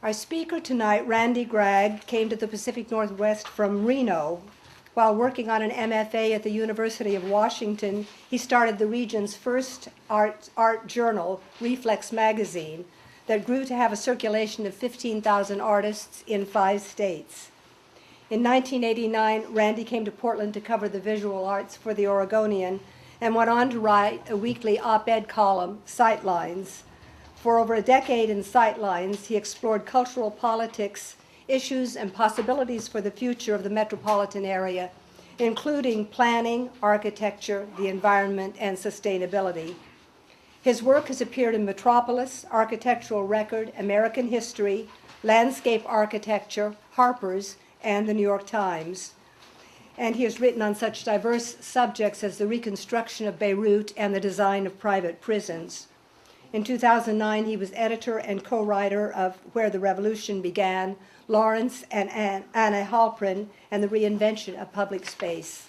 Our speaker tonight, Randy Gragg, came to the Pacific Northwest from Reno. While working on an MFA at the University of Washington, he started the region's first art journal, Reflex Magazine, that grew to have a circulation of 15,000 artists in 5 states. In 1989, Randy came to Portland to cover the visual arts for the Oregonian and went on to write a weekly op-ed column, Sightlines. For over a decade in Sightlines, he explored cultural politics, issues and possibilities for the future of the metropolitan area, including planning, architecture, the environment, and sustainability. His work has appeared in Metropolis, Architectural Record, American History, Landscape Architecture, Harper's, and the New York Times. And he has written on such diverse subjects as the reconstruction of Beirut and the design of private prisons. In 2009, he was editor and co-writer of Where the Revolution Began, Lawrence and Anna Halperin, and the Reinvention of Public Space.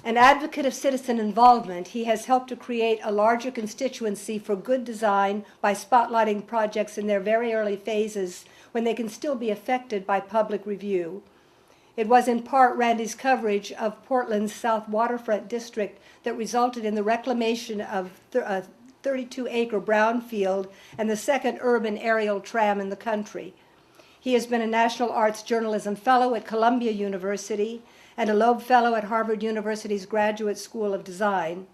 An advocate of citizen involvement, he has helped to create a larger constituency for good design by spotlighting projects in their very early phases when they can still be affected by public review. It was in part Randy's coverage of Portland's South Waterfront District that resulted in the reclamation of a 32-acre brownfield and the second urban aerial tram in the country. He has been a National Arts Journalism Fellow at Columbia University and a Loeb Fellow at Harvard University's Graduate School of Design.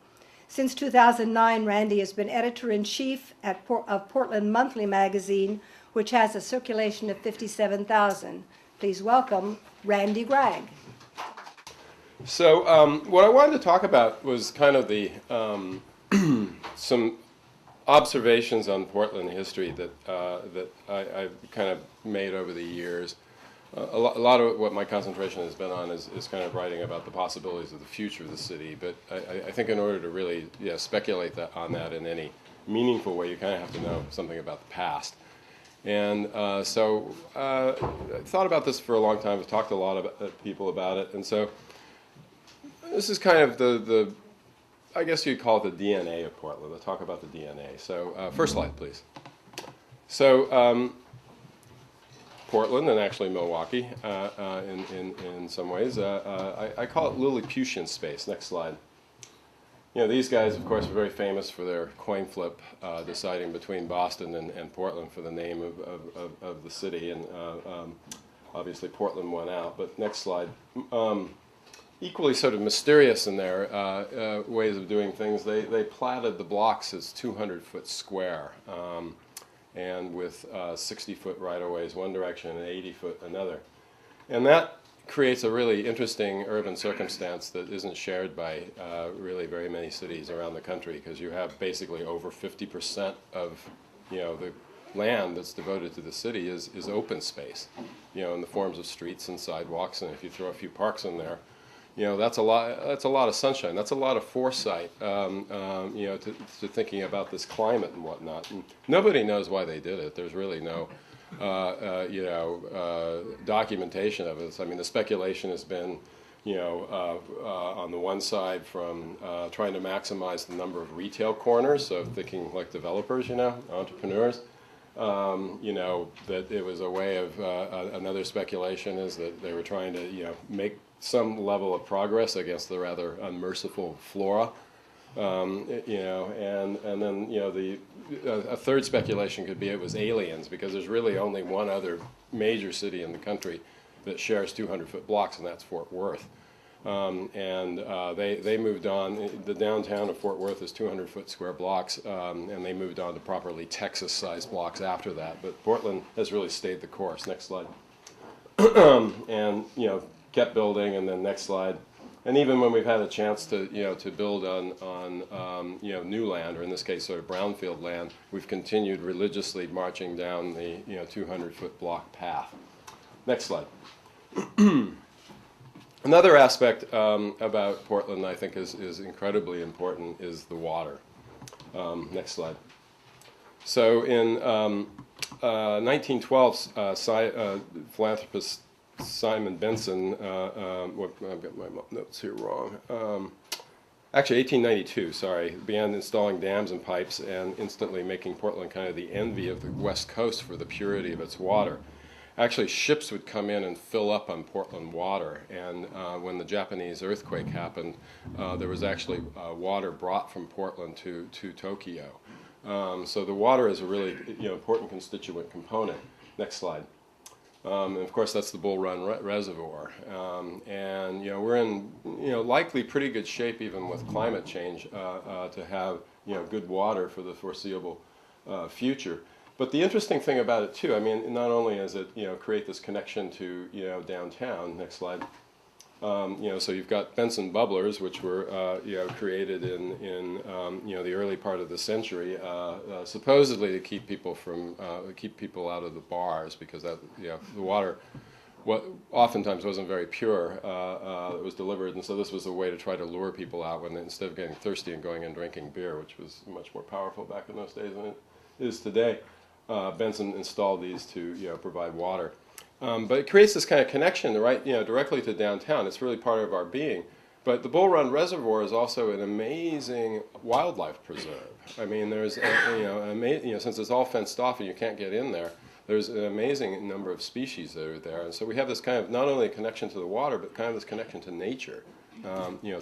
Since 2009, Randy has been editor-in-chief of Portland Monthly magazine, which has a circulation of 57,000. Please welcome Randy Gragg. So what I wanted to talk about was kind of the some observations on Portland history that I've kind of made over the years. A lot of what my concentration has been on is kind of writing about the possibilities of the future of the city. But I think in order to really speculate on that in any meaningful way, you kind of have to know something about the past. And so I thought about this for a long time. I've talked to a lot of people about it. And so this is kind of the I guess you'd call it the DNA of Portland. I'll talk about the DNA. So first slide, please. So Portland, and actually Milwaukee in some ways, I call it Lilliputian space. Next slide. You know, these guys, of course, are very famous for their coin flip deciding between Boston and Portland for the name of the city. And obviously Portland won out. But next slide. Equally sort of mysterious in their ways of doing things, they platted the blocks as 200-foot square, and with 60-foot right-of-ways one direction and 80-foot another. And that creates a really interesting urban circumstance that isn't shared by really very many cities around the country, because you have basically over 50% of the land that's devoted to the city is open space, in the forms of streets and sidewalks, and if you throw a few parks in there, that's a lot of sunshine. That's a lot of foresight, to thinking about this climate and whatnot. And nobody knows why they did it. There's really no, documentation of it. I mean, the speculation has been, on the one side from trying to maximize the number of retail corners, so thinking like developers, entrepreneurs. That it was a way of, another speculation is that they were trying to, make some level of progress against the rather unmerciful flora, and then a third speculation could be it was aliens, because there's really only one other major city in the country that shares 200-foot blocks, and that's Fort Worth. They moved on. The downtown of Fort Worth is 200-foot square blocks, and they moved on to properly Texas-sized blocks after that. But Portland has really stayed the course. Next slide. And kept building, and then next slide. And even when we've had a chance to to build on new land, or in this case sort of brownfield land, we've continued religiously marching down the 200-foot block path. Next slide. Another aspect about Portland I think is incredibly important is the water. Next slide. So in 1912, philanthropist Simon Benson, I've got my notes here wrong, actually 1892, sorry, began installing dams and pipes and instantly making Portland kind of the envy of the West Coast for the purity of its water. Actually, ships would come in and fill up on Portland water, and when the Japanese earthquake happened, there was actually water brought from Portland to Tokyo. So the water is a really important constituent component. Next slide. And of course, that's the Bull Run Reservoir. And we're in likely pretty good shape even with climate change to have good water for the foreseeable future. But the interesting thing about it too, I mean, not only does it create this connection to downtown. Next slide. So you've got Benson bubblers, which were created in the early part of the century, supposedly to keep people out of the bars, because the water, oftentimes wasn't very pure. It was delivered, and so this was a way to try to lure people out when instead of getting thirsty and going and drinking beer, which was much more powerful back in those days than it is today. Benson installed these to provide water. But it creates this kind of connection directly to downtown. It's really part of our being. But the Bull Run Reservoir is also an amazing wildlife preserve. I mean, there's since it's all fenced off and you can't get in there, there's an amazing number of species that are there. And so we have this kind of not only a connection to the water, but kind of this connection to nature,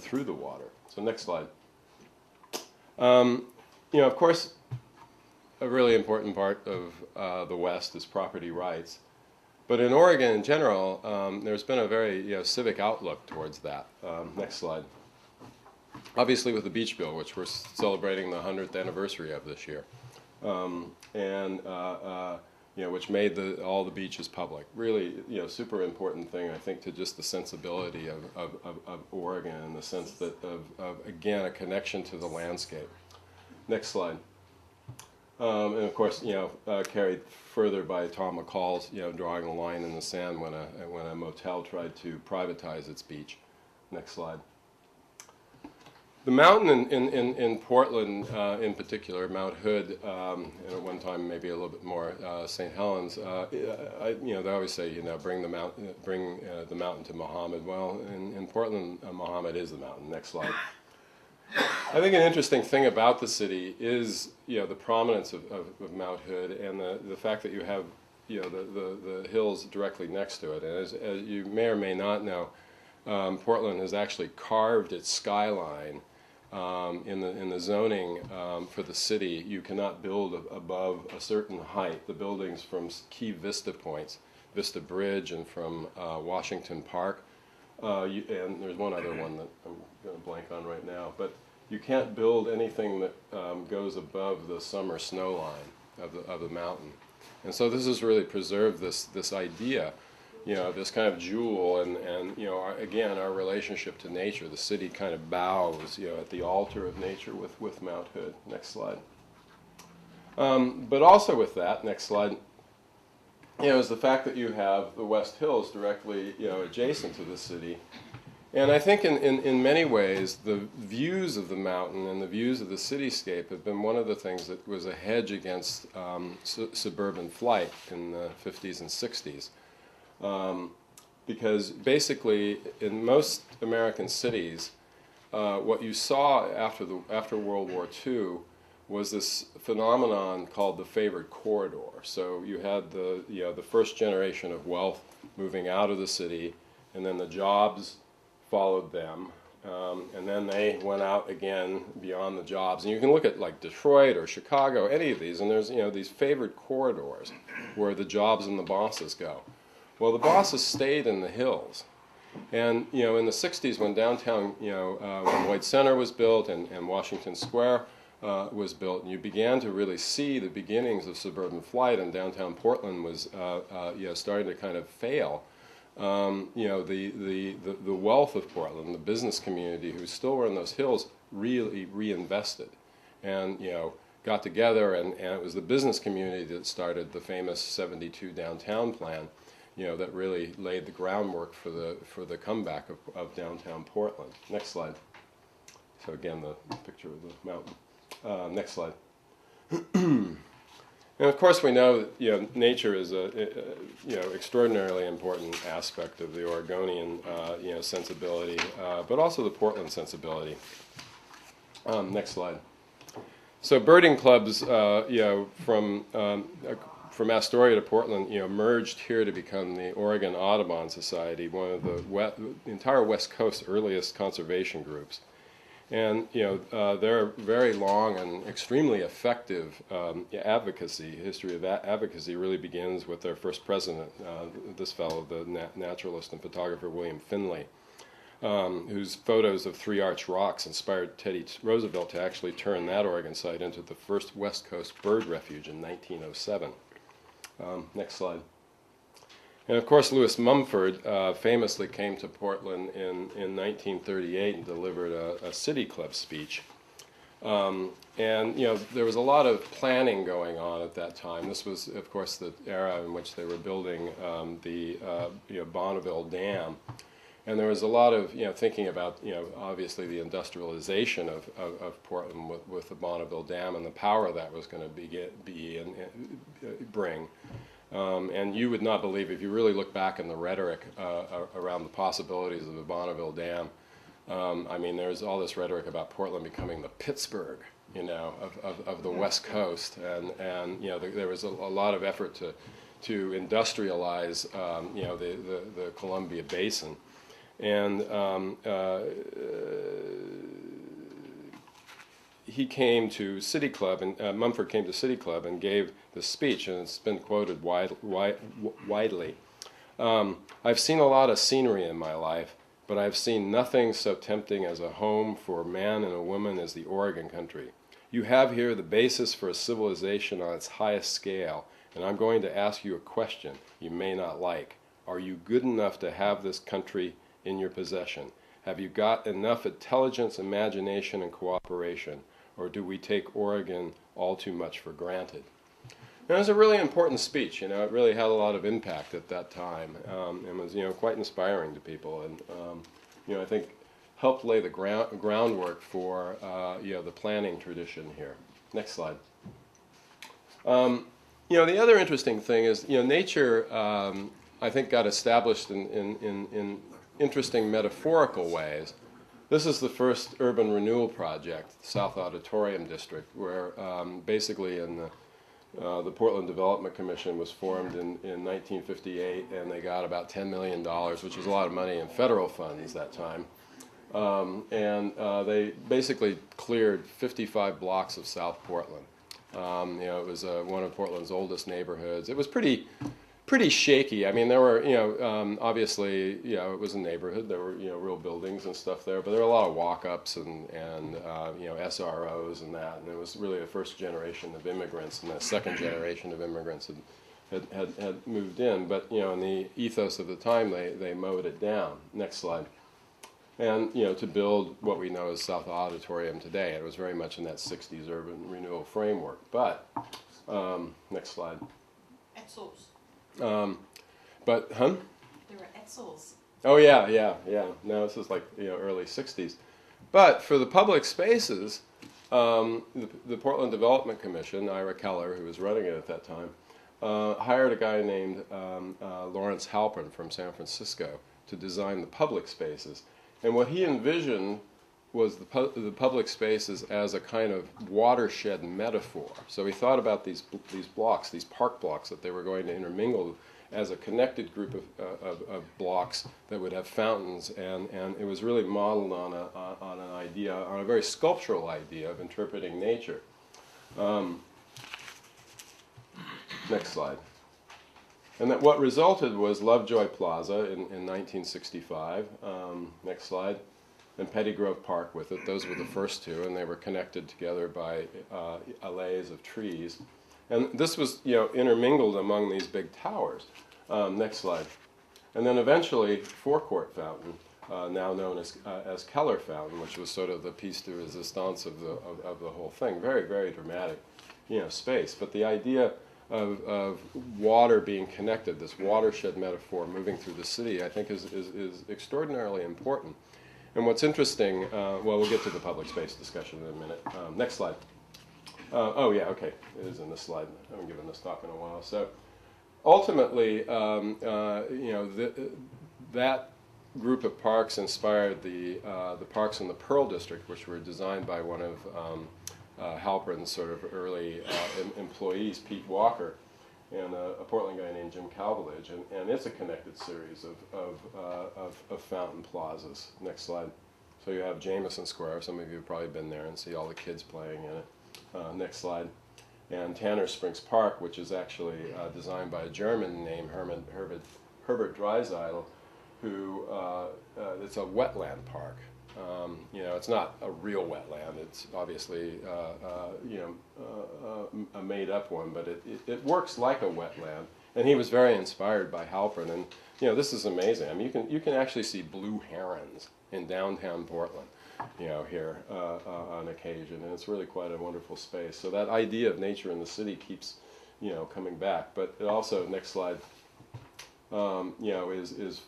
through the water. So next slide. Of course, a really important part of the West is property rights. But in Oregon in general, there's been a very civic outlook towards that. Next slide. Obviously with the Beach Bill, which we're celebrating the 100th anniversary of this year, which made all the beaches public. Really, super important thing, I think, to just the sensibility of Oregon, in the sense that of again, a connection to the landscape. Next slide. And of course, carried further by Tom McCall's, drawing a line in the sand when a motel tried to privatize its beach. Next slide. The mountain in Portland, in particular, Mount Hood, and at one time maybe a little bit more St. Helens. They always say, bring the mountain to Muhammad. Well, in Portland, Muhammad is the mountain. Next slide. I think an interesting thing about the city is, the prominence of Mount Hood and the fact that you have, the hills directly next to it. And as you may or may not know, Portland has actually carved its skyline in the zoning for the city. You cannot build above a certain height. The buildings from key vista points, Vista Bridge, and from Washington Park. And there's one other one that I'm going to blank on right now, but you can't build anything that goes above the summer snow line of the mountain. And so this has really preserved this idea, this kind of jewel, and again, our relationship to nature. The city kind of bows, at the altar of nature with Mount Hood. Next slide. But also with that, next slide, is the fact that you have the West Hills directly, adjacent to the city. And I think in many ways, the views of the mountain and the views of the cityscape have been one of the things that was a hedge against suburban flight in the 50s and 60s. Because basically, in most American cities, what you saw after World War II was this phenomenon called the favored corridor. So you had the first generation of wealth moving out of the city, and then the jobs followed them, and then they went out again beyond the jobs. And you can look at like Detroit or Chicago, any of these, and there's these favored corridors where the jobs and the bosses go. Well, the bosses stayed in the hills. And in the 60s, when downtown, when Lloyd Center was built and Washington Square was built, and you began to really see the beginnings of suburban flight, and downtown Portland was starting to kind of fail. The wealth of Portland, the business community who still were in those hills, really reinvested, and got together, and it was the business community that started the famous '72 downtown plan, that really laid the groundwork for the comeback of downtown Portland. Next slide. So again, the picture of the mountain. Next slide. And of course, we know that nature is a extraordinarily important aspect of the Oregonian sensibility, but also the Portland sensibility. Next slide. So birding clubs, from Astoria to Portland, merged here to become the Oregon Audubon Society, one of the entire West Coast earliest conservation groups. And their very long and extremely effective advocacy, history of that advocacy really begins with their first president, this fellow, the naturalist and photographer William Finley, whose photos of Three Arch Rocks inspired Teddy Roosevelt to actually turn that Oregon site into the first West Coast bird refuge in 1907. Next slide. And of course, Lewis Mumford famously came to Portland in 1938 and delivered a City Club speech. And there was a lot of planning going on at that time. This was, of course, the era in which they were building the Bonneville Dam. And there was a lot of thinking about obviously the industrialization of Portland with the Bonneville Dam and the power that was going to bring. And you would not believe, if you really look back in the rhetoric around the possibilities of the Bonneville Dam. I mean, there's all this rhetoric about Portland becoming the Pittsburgh, of the West Coast, and there was a lot of effort to industrialize, the Columbia Basin. And he came to City Club, and Mumford came to City Club and gave the speech, and it's been quoted widely. I've seen a lot of scenery in my life, but I've seen nothing so tempting as a home for a man and a woman as the Oregon country. You have here the basis for a civilization on its highest scale, and I'm going to ask you a question you may not like. Are you good enough to have this country in your possession? Have you got enough intelligence, imagination, and cooperation, or do we take Oregon all too much for granted? And it was a really important speech. It really had a lot of impact at that time, and was quite inspiring to people, and I think helped lay the groundwork for the planning tradition here. Next slide. The other interesting thing is nature. I think got established in interesting metaphorical ways. This is the first urban renewal project, the South Auditorium District, where basically in the Portland Development Commission was formed in 1958, and they got about $10 million, which was a lot of money in federal funds that time. They basically cleared 55 blocks of South Portland. It was one of Portland's oldest neighborhoods. It was pretty shaky. I mean, there were, obviously, it was a neighborhood. There were, real buildings and stuff there, but there were a lot of walk-ups and SROs and that. And it was really the first generation of immigrants, and the second generation of immigrants had moved in. But, in the ethos of the time, they mowed it down. Next slide. And, to build what we know as South Auditorium today. It was very much in that 60s urban renewal framework. But, next slide. Etzels. There were Etzels. Oh yeah. No, this is like early '60s. But for the public spaces, the Portland Development Commission, Ira Keller, who was running it at that time, hired a guy named Lawrence Halperin from San Francisco to design the public spaces. And what he envisioned was the public spaces as a kind of watershed metaphor. So he thought about these blocks, these park blocks that they were going to intermingle as a connected group of blocks that would have fountains, and it was really modeled on an idea, on a very sculptural idea of interpreting nature. Next slide. And that what resulted was Lovejoy Plaza in 1965. Next slide. And Pettygrove Park with it. Those were the first two, and they were connected together by allays of trees. And this was, intermingled among these big towers. Next slide. And then eventually, Forecourt Fountain, now known as Keller Fountain, which was sort of the piece de resistance of the whole thing. Very, very dramatic, space. But the idea of water being connected, this watershed metaphor moving through the city, I think is extraordinarily important. And what's interesting, we'll get to the public space discussion in a minute. Next slide. Okay, it is in this slide. I haven't given this talk in a while. So ultimately, that group of parks inspired the parks in the Pearl District, which were designed by one of Halperin's sort of early employees, Pete Walker, and a Portland guy named Jim Calvelage, and it's a connected series of fountain plazas. Next slide. So you have Jameson Square. Some of you have probably been there and see all the kids playing in it. Next slide. And Tanner Springs Park, which is actually designed by a German named Herbert Dreiseidel, who it's a wetland park. You know, it's not a real wetland. It's obviously a made-up one, but it works like a wetland. And he was very inspired by Halperin. And you know, this is amazing. I mean, you can actually see blue herons in downtown Portland, you know, here on occasion, and it's really quite a wonderful space. So that idea of nature in the city keeps, you know, coming back. But it also, next slide, you know, is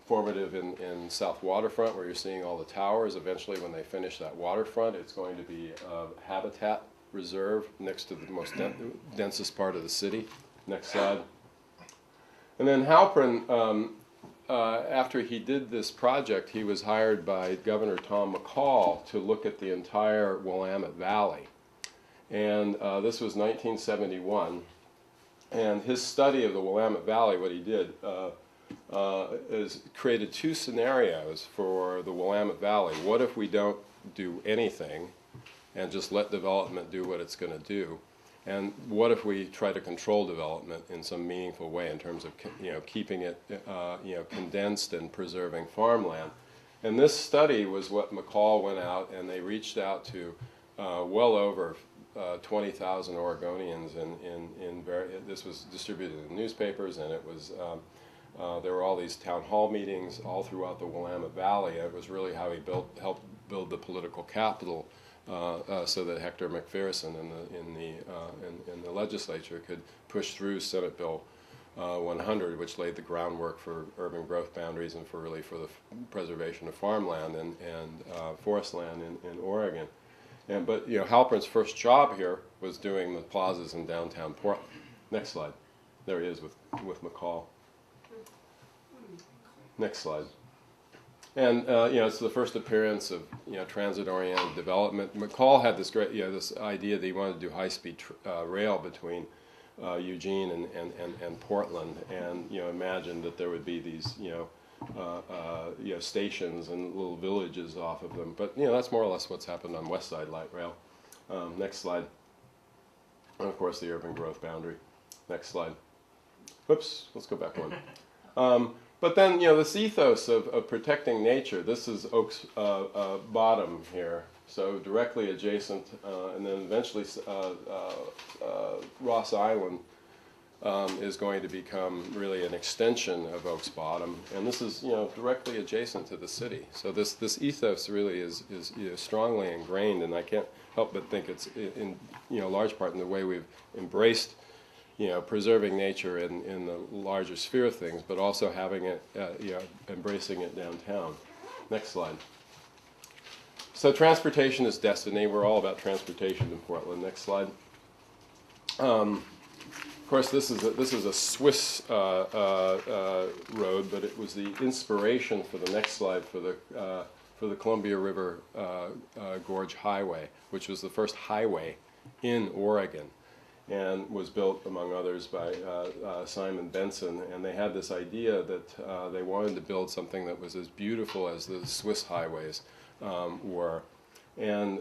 formative in South Waterfront, where you're seeing all the towers. Eventually, when they finish that waterfront, it's going to be a habitat reserve next to the most densest part of the city. Next slide. And then Halperin, after he did this project, he was hired by Governor Tom McCall to look at the entire Willamette Valley. And this was 1971. And his study of the Willamette Valley, what he did, is created two scenarios for the Willamette Valley. What if we don't do anything and just let development do what it's going to do? And what if we try to control development in some meaningful way in terms of, you know, keeping it, you know, condensed and preserving farmland? And this study was what McCall went out, and they reached out to well over 20,000 Oregonians. This was distributed in newspapers, and it was there were all these town hall meetings all throughout the Willamette Valley. It was really how he helped build the political capital. So that Hector McPherson in the legislature could push through Senate Bill 100, which laid the groundwork for urban growth boundaries and for the preservation of farmland and forest land in Oregon. But you know, Halperin's first job here was doing the plazas in downtown Portland. Next slide. There he is with McCall. Next slide. And you know, it's the first appearance of, you know, transit-oriented development. McCall had this great, you know, this idea that he wanted to do high-speed rail between Eugene and Portland, and you know, imagined that there would be these, you know, stations and little villages off of them. But you know, that's more or less what's happened on West Side Light Rail. Next slide. And of course, the urban growth boundary. Next slide. Whoops. Let's go back one. But then, you know, this ethos of protecting nature, this is Oaks Bottom here, so directly adjacent, and then eventually Ross Island is going to become really an extension of Oaks Bottom, and this is, you know, directly adjacent to the city. So this ethos really is you know, strongly ingrained, and I can't help but think it's in you know, large part in the way we've embraced, you know, preserving nature in the larger sphere of things, but also having it, you know, embracing it downtown. Next slide. So transportation is destiny. We're all about transportation in Portland. Next slide. Of course, this is a Swiss road, but it was the inspiration for the next slide for the Columbia River Gorge Highway, which was the first highway in Oregon, and was built, among others, by Simon Benson. And they had this idea that they wanted to build something that was as beautiful as the Swiss highways were. And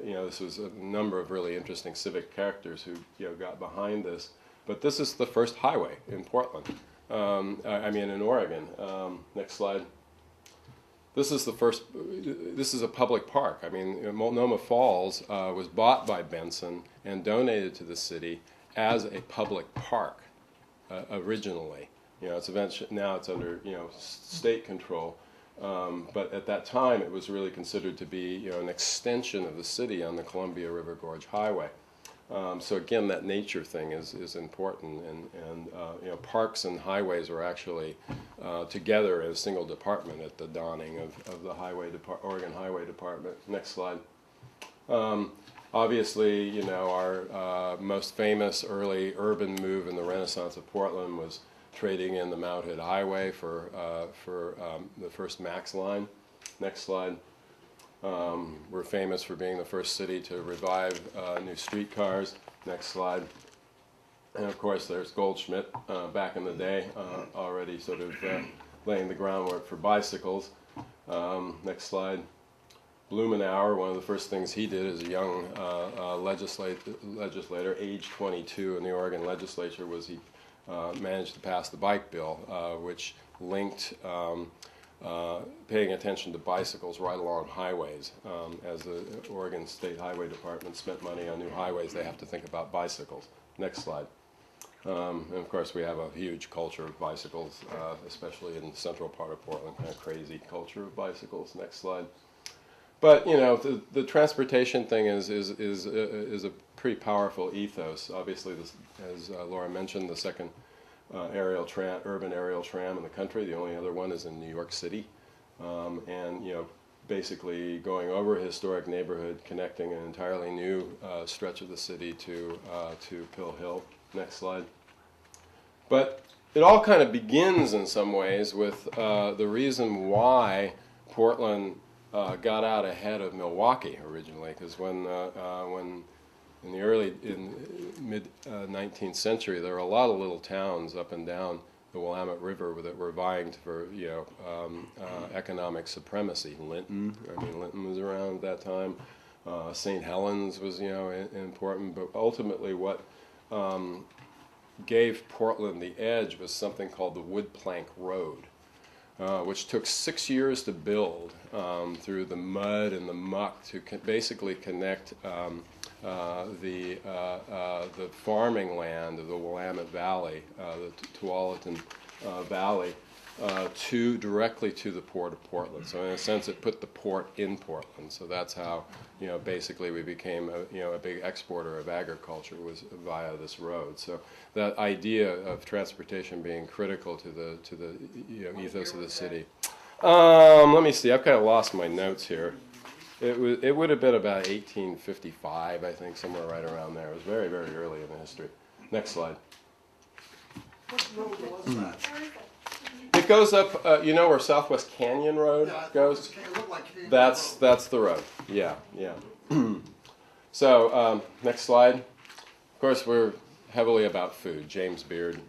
you know, this was a number of really interesting civic characters who, you know, got behind this. But this is the first highway in Portland. I mean, in Oregon. Next slide. This is the first. This is a public park. I mean, Multnomah Falls was bought by Benson and donated to the city as a public park originally. You know, it's eventually now it's under, you know, state control, but at that time it was really considered to be, you know, an extension of the city on the Columbia River Gorge Highway. So again, that nature thing is important, and you know, parks and highways are actually together as a single department at the dawning of the Oregon Highway Department. Next slide. Obviously, you know, our most famous early urban move in the Renaissance of Portland was trading in the Mount Hood Highway for the first Max line. Next slide. We're famous for being the first city to revive new streetcars. Next slide. And of course, there's Goldschmidt back in the day, already sort of laying the groundwork for bicycles. Next slide. Blumenauer, one of the first things he did as a young legislator, age 22 in the Oregon legislature, was he managed to pass the bike bill, which linked paying attention to bicycles right along highways. As the Oregon State Highway Department spent money on new highways, they have to think about bicycles. Next slide. And of course, we have a huge culture of bicycles, especially in the central part of Portland, kind of crazy culture of bicycles. Next slide. But you know, the transportation thing is a pretty powerful ethos. Obviously, this, as Laura mentioned, the second urban aerial tram in the country. The only other one is in New York City, and you know, basically going over a historic neighborhood, connecting an entirely new stretch of the city to Pill Hill. Next slide. But it all kind of begins in some ways with the reason why Portland got out ahead of Milwaukee originally, because when in the mid 19th century, there were a lot of little towns up and down the Willamette River that were vying for economic supremacy. Linton was around at that time. St. Helens was important, but ultimately what gave Portland the edge was something called the Wood Plank Road, which took 6 years to build through the mud and the muck to basically connect the farming land of the Willamette Valley, the Tualatin Valley, directly to the port of Portland. So in a sense, it put the port in Portland. So that's how basically we became a big exporter of agriculture, was via this road. So that idea of transportation being critical to the ethos of the city. Let me see. I've kind of lost my notes here. It would have been about 1855, I think, somewhere right around there. It was very, very early in the history. Next slide. What road was that? It goes up, where Southwest Canyon Road goes? It looked like Canyon That's the road. Yeah. So next slide. Of course, we're heavily about food. James Beard,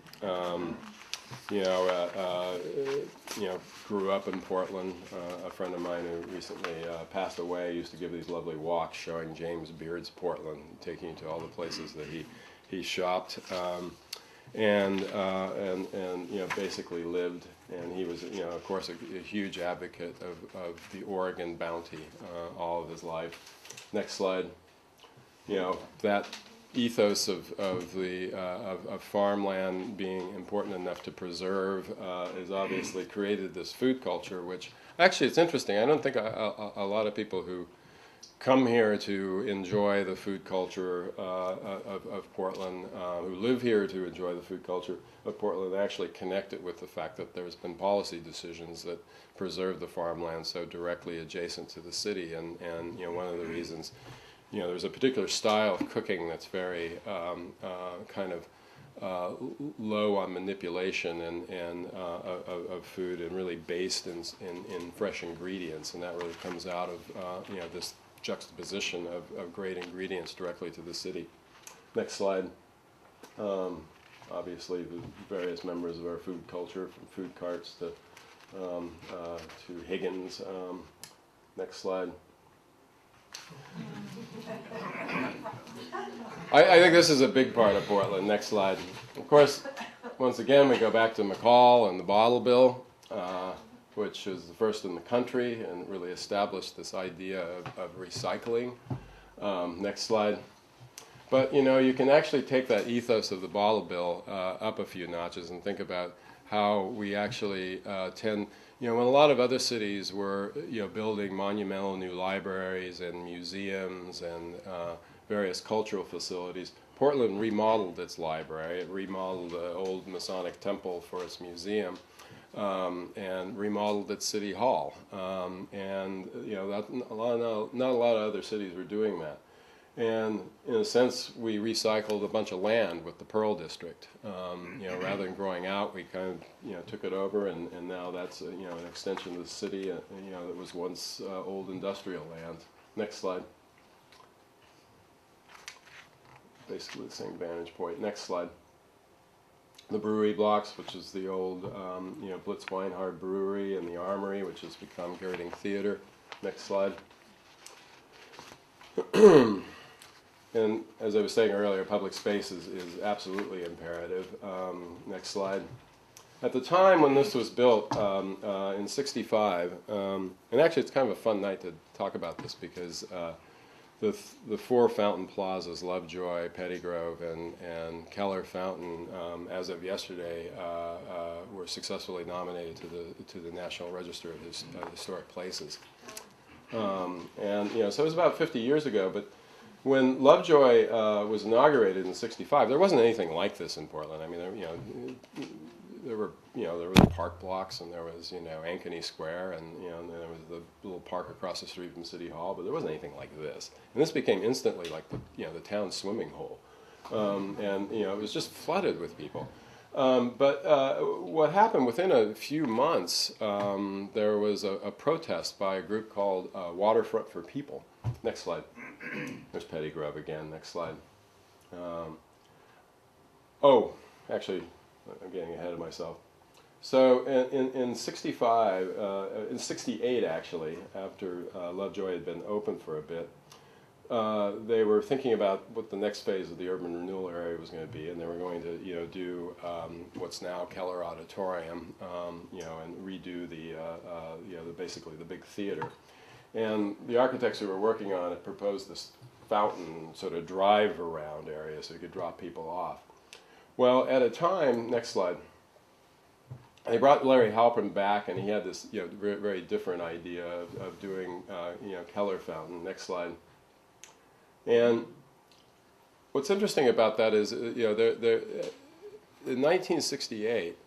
grew up in Portland. A friend of mine who recently passed away used to give these lovely walks showing James Beard's Portland, taking you to all the places that he shopped. And basically lived, and he was, of course, a huge advocate of the Oregon bounty all of his life. Next slide. That ethos of farmland being important enough to preserve has obviously created this food culture, which actually it's interesting. I don't think a lot of people who come here to enjoy the food culture of Portland, who live here to enjoy the food culture of Portland, actually connect it with the fact that there's been policy decisions that preserve the farmland so directly adjacent to the city. And one of the reasons, there's a particular style of cooking that's very low on manipulation and of food, and really based in fresh ingredients, and that really comes out of this juxtaposition of great ingredients directly to the city. Next slide. Obviously, the various members of our food culture, from food carts to Higgins. Next slide. I think this is a big part of Portland. Next slide. Of course, once again, we go back to McCall and the bottle bill, which was the first in the country and really established this idea of recycling. Next slide. But you can actually take that ethos of the bottle bill up a few notches and think about how we actually tend, when a lot of other cities were building monumental new libraries and museums and various cultural facilities, Portland remodeled its library. It remodeled the old Masonic Temple for its museum. And remodeled its city hall, and not a lot of other cities were doing that. And in a sense, we recycled a bunch of land with the Pearl District. Rather than growing out, we kind of took it over, and now that's an extension of the city. That was once old industrial land. Next slide. Basically the same vantage point. Next slide. The brewery blocks, which is the old Blitz Weinhard Brewery, and the Armory, which has become Girding Theater. Next slide. And as I was saying earlier, public space is absolutely imperative. Next slide. At the time when this was built, in '65, and actually it's kind of a fun night to talk about this because the four fountain plazas, Lovejoy, Pettygrove, and Keller Fountain, as of yesterday, were successfully nominated to the National Register of Historic Places. So it was about 50 years ago, but when Lovejoy was inaugurated in '65, there wasn't anything like this in Portland. I mean, there were the park blocks, and there was Ankeny Square, and and there was the little park across the street from City Hall, but there wasn't anything like this. And this became instantly like the town swimming hole, and it was just flooded with people. But what happened within a few months, there was a protest by a group called Waterfront for People. Next slide. There's Pettygrove again. Next slide. Actually, I'm getting ahead of myself. So in '65, in '68 actually, after Lovejoy had been open for a bit, they were thinking about what the next phase of the urban renewal area was going to be, and they were going to do what's now Keller Auditorium, and redo basically the big theater. And the architects who were working on it proposed this fountain sort of drive-around area so you could drop people off. Well, at a time, next slide, they brought Larry Halperin back, and he had this very, very different idea of doing Keller Fountain. Next slide. And what's interesting about that is, in 1968,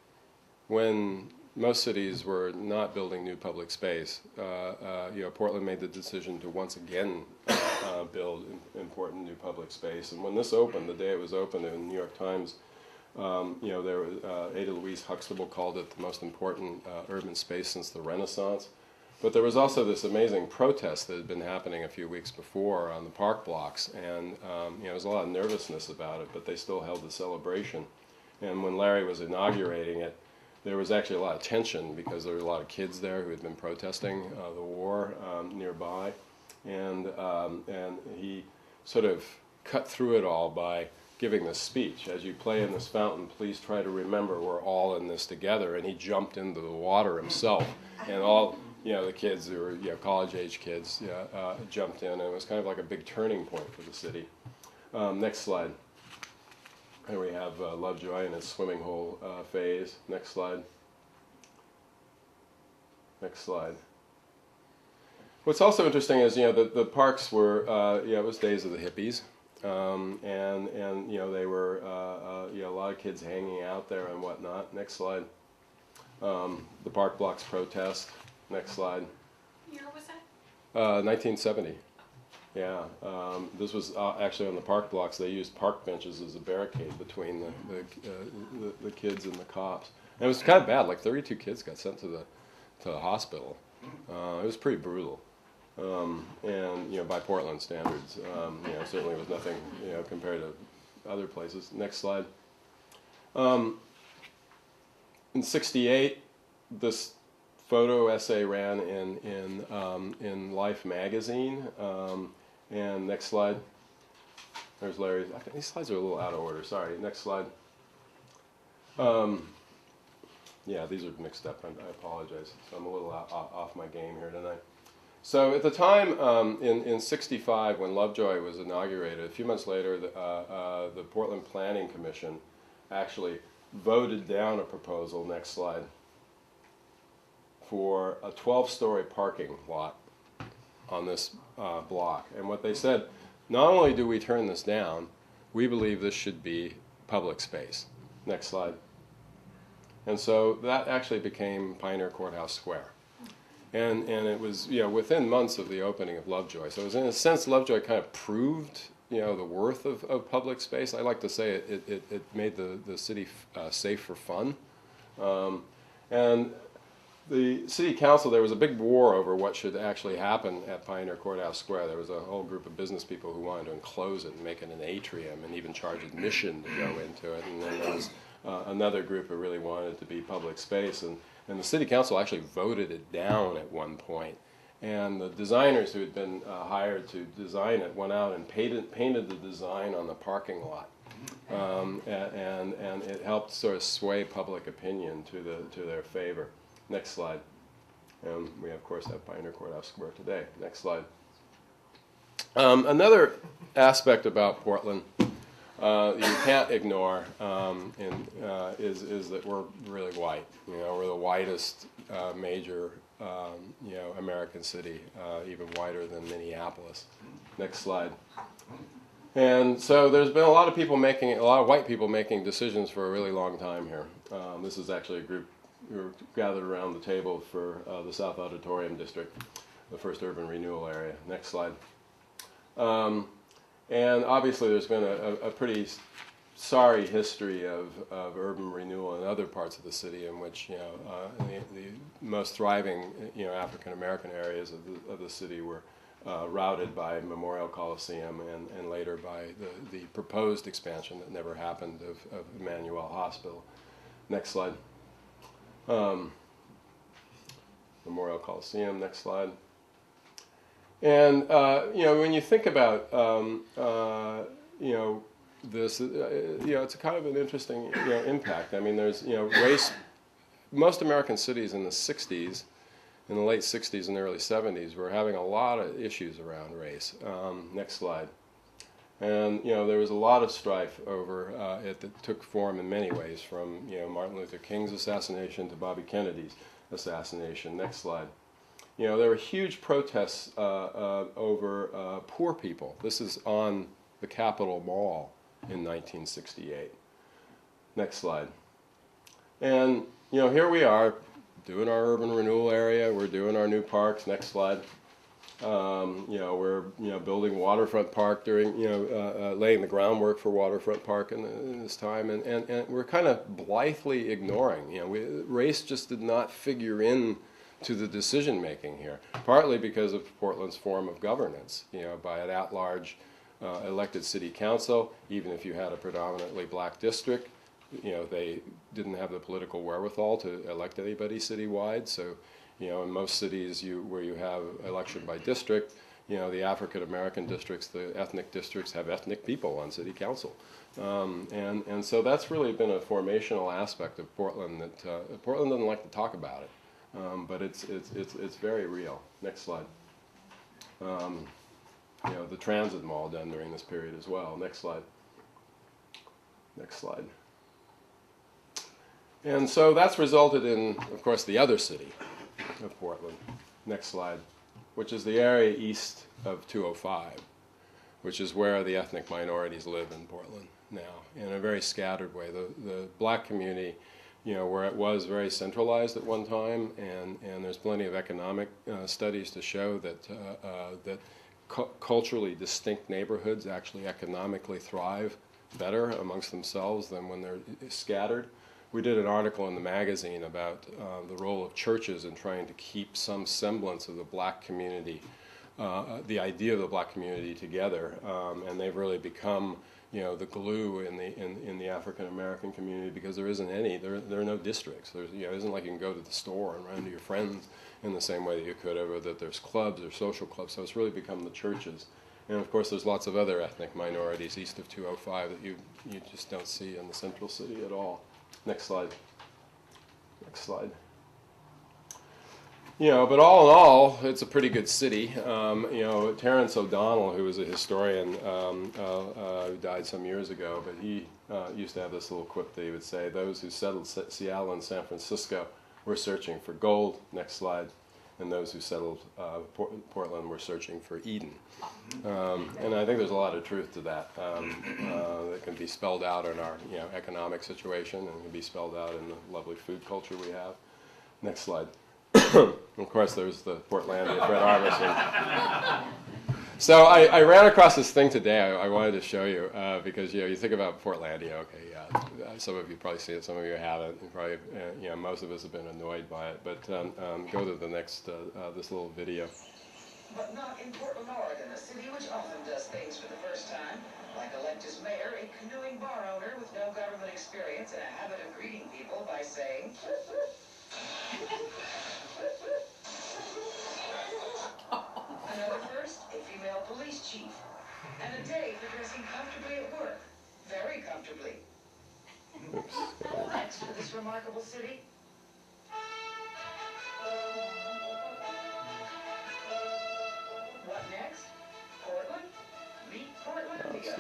when most cities were not building new public space, Portland made the decision to once again build important new public space. And when this opened, the day it was opened in the New York Times, there was, Ada Louise Huxtable called it the most important urban space since the Renaissance. But there was also this amazing protest that had been happening a few weeks before on the park blocks, and there was a lot of nervousness about it, but they still held the celebration. And when Larry was inaugurating it, there was actually a lot of tension because there were a lot of kids there who had been protesting the war nearby, and he sort of cut through it all by giving this speech. As you play in this fountain, please try to remember we're all in this together. And he jumped into the water himself, and all the kids who were college-age kids jumped in, and it was kind of like a big turning point for the city. Next slide. Here we have Lovejoy in his swimming hole phase. Next slide. Next slide. What's also interesting is, the parks were, it was days of the hippies, and they were, a lot of kids hanging out there and whatnot. Next slide. The park blocks protest. Next slide. What year was that? 1970. Yeah, this was actually on the park blocks. They used park benches as a barricade between the kids and the cops. And it was kind of bad. Like 32 kids got sent to the hospital. It was pretty brutal. And by Portland standards, certainly was nothing compared to other places. Next slide. In '68, this photo essay ran in Life magazine. And next slide. There's Larry. These slides are a little out of order. Sorry. Next slide. Yeah, these are mixed up. I apologize. So I'm a little off my game here tonight. So at the time in '65, when Lovejoy was inaugurated, a few months later, the Portland Planning Commission actually voted down a proposal. Next slide. For a 12-story parking lot on this block. And what they said, not only do we turn this down, we believe this should be public space. Next slide. And so that actually became Pioneer Courthouse Square. and it was within months of the opening of Lovejoy. So it was, in a sense, Lovejoy kind of proved the worth of public space. I like to say it made the city safe for fun, and the city council, there was a big war over what should actually happen at Pioneer Courthouse Square. There was a whole group of business people who wanted to enclose it and make it an atrium and even charge admission to go into it. And then there was another group who really wanted it to be public space. And the city council actually voted it down at one point. And the designers who had been hired to design it went out and painted the design on the parking lot. And it helped sort of sway public opinion to their favor. Next slide. And we, of course, have Pioneer Courthouse Square today. Next slide. Another aspect about Portland you can't ignore is that we're really white. We're the whitest major American city, even whiter than Minneapolis. Next slide. And so there's been a lot of white people making decisions for a really long time here. This is actually a group who were gathered around the table for the South Auditorium District, the first urban renewal area. Next slide. And obviously there's been a pretty sorry history of urban renewal in other parts of the city in which the most thriving African American areas of the city were routed by Memorial Coliseum and later by the proposed expansion that never happened of Emmanuel Hospital. Next slide. Memorial Coliseum. Next slide. And when you think about this, it's a kind of an interesting impact. I mean, there's race. Most American cities in the '60s, in the late '60s and early '70s, were having a lot of issues around race. Next slide. And there was a lot of strife over it that took form in many ways, from Martin Luther King's assassination to Bobby Kennedy's assassination. Next slide. There were huge protests over poor people. This is on the Capitol Mall in 1968. Next slide. And here we are doing our urban renewal area. We're doing our new parks. Next slide. We're building Waterfront Park during laying the groundwork for Waterfront Park in this time, and we're kind of blithely ignoring. Race just did not figure in to the decision making here, partly because of Portland's form of governance. By an at-large elected city council, even if you had a predominantly black district, they didn't have the political wherewithal to elect anybody citywide. So in most cities where you have election by district, the African American districts, the ethnic districts have ethnic people on city council. And so that's really been a formational aspect of Portland that Portland doesn't like to talk about it, but it's very real. Next slide. The transit mall done during this period as well. Next slide. Next slide. And so that's resulted in, of course, the other city of Portland. Next slide. Which is the area east of 205, which is where the ethnic minorities live in Portland now, in a very scattered way. The black community, where it was very centralized at one time, and there's plenty of economic studies to show that culturally distinct neighborhoods actually economically thrive better amongst themselves than when they're scattered. We did an article in the magazine about the role of churches in trying to keep some semblance of the black community, the idea of the black community together, and they've really become, the glue in the African American community, because there isn't any. There are no districts. There's, it isn't like you can go to the store and run into your friends in the same way that you could, or that there's clubs or social clubs. So it's really become the churches. And of course, there's lots of other ethnic minorities east of 205 that you just don't see in the central city at all. Next slide. Next slide. But all in all, it's a pretty good city. Terence O'Donnell, who was a historian who died some years ago, but he used to have this little quip that he would say: those who settled Seattle and San Francisco were searching for gold. Next slide. And those who settled Portland were searching for Eden. And I think there's a lot of truth to that. That can be spelled out in our economic situation, and can be spelled out in the lovely food culture we have. Next slide. Of course, there's the Portlandia, Fred Armisen. So I ran across this thing today I wanted to show you because you think about Portlandia. Okay, some of you probably see it, some of you haven't. And probably most of us have been annoyed by it. But go to the next this little video. But not in Portland, Oregon, a city which often does things for the first time, like elect as mayor a canoeing bar owner with no government experience and a habit of greeting people by saying. Another first, a female police chief. And a day for dressing comfortably at work. Very comfortably. Oops. Next for this remarkable city. What next? Portland? Meet Portlandia.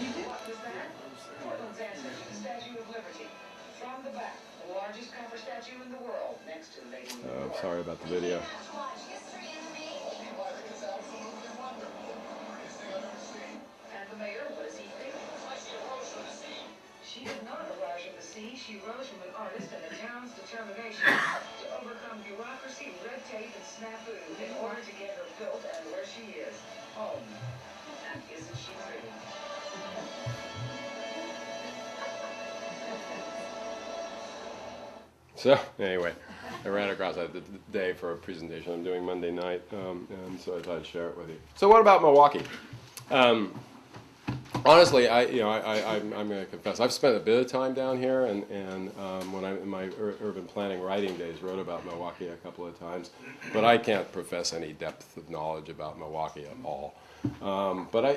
What was that? Portland's answer to the Statue of Liberty. From the back, the largest copper statue in the world, next to Lady New York. Sorry about the video. And the mayor, what does he think? She did not arise from the sea. She rose from an artist and the town's determination to overcome bureaucracy, red tape, and snafu in order to get her built and where she is, home. And isn't she pretty? So anyway, I ran across that day for a presentation I'm doing Monday night, and so I thought I'd share it with you. So what about Milwaukee? Honestly, I'm going to confess, I've spent a bit of time down here, and when I in my urban planning writing days, wrote about Milwaukee a couple of times, but I can't profess any depth of knowledge about Milwaukee at all. But I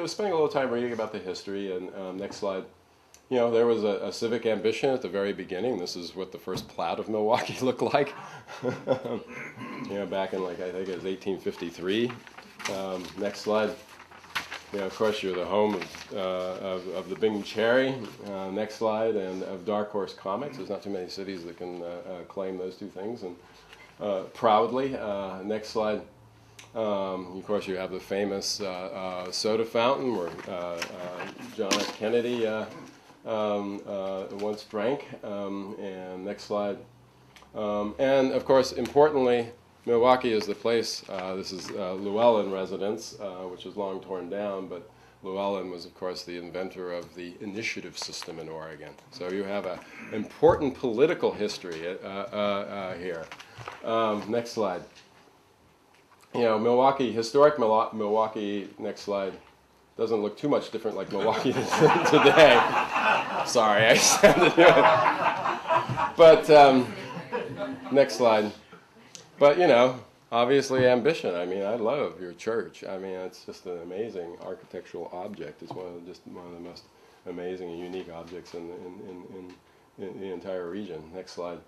spending a little time reading about the history, and next slide. There was a civic ambition at the very beginning. This is what the first plat of Milwaukee looked like. Back in I think it was 1853. Next slide. Of course, you're the home of the Bing Cherry. Next slide, and of Dark Horse Comics. There's not too many cities that can claim those two things, and proudly. Next slide. Of course, you have the famous soda fountain where John F. Kennedy once drank. And next slide. And of course, importantly, Milwaukee is the place, this is Llewellyn residence, which is long torn down, but Llewellyn was, of course, the inventor of the initiative system in Oregon. So you have an important political history here. Next slide. Milwaukee, historic Milwaukee, next slide, doesn't look too much different like Milwaukee today. Sorry, I just had to do it. But, next slide. But, obviously ambition. I love your church. It's just an amazing architectural object. It's one of the most amazing and unique objects in the entire region. Next slide.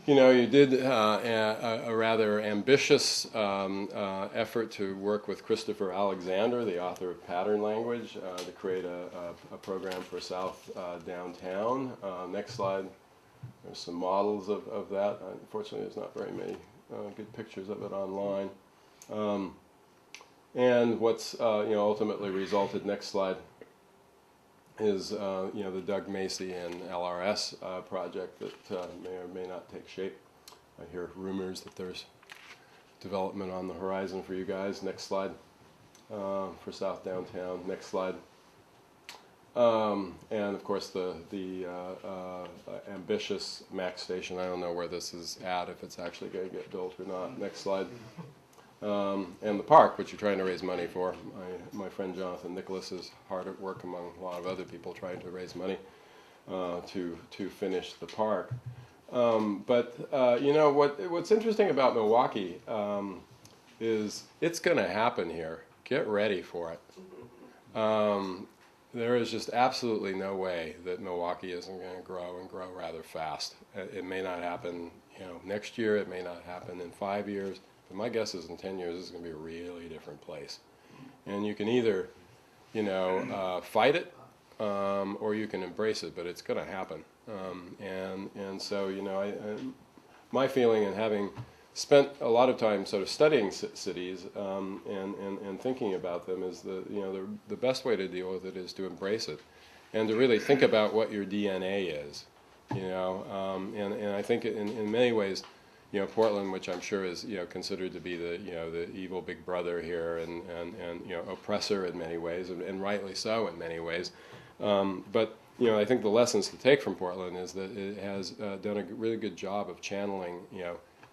You did a rather ambitious effort to work with Christopher Alexander, the author of Pattern Language, to create a program for South downtown. Next slide. There's some models of that. Unfortunately, there's not very many good pictures of it online. And what's ultimately resulted, next slide, is the Doug Macy and LRS project that may or may not take shape. I hear rumors that there's development on the horizon for you guys. Next slide. For South Downtown. Next slide. And of course the ambitious Mac Station. I don't know where this is at, if it's actually going to get built or not. Next slide. And the park, which you're trying to raise money for. My friend Jonathan Nicholas is hard at work among a lot of other people trying to raise money to finish the park. What's interesting about Milwaukee is it's going to happen here. Get ready for it. There is just absolutely no way that Milwaukee isn't going to grow and grow rather fast. It may not happen, next year. It may not happen in 5 years. But my guess is in 10 years, it's going to be a really different place. And you can either, fight it, or you can embrace it. But it's going to happen. So, my feeling, and having spent a lot of time sort of studying cities and thinking about them, is the best way to deal with it is to embrace it and to really think about what your DNA is, and I think in many ways, Portland, which I'm sure is considered to be the evil big brother here and oppressor in many ways, and rightly so in many ways, but I think the lessons to take from Portland is that it has done a really good job of channeling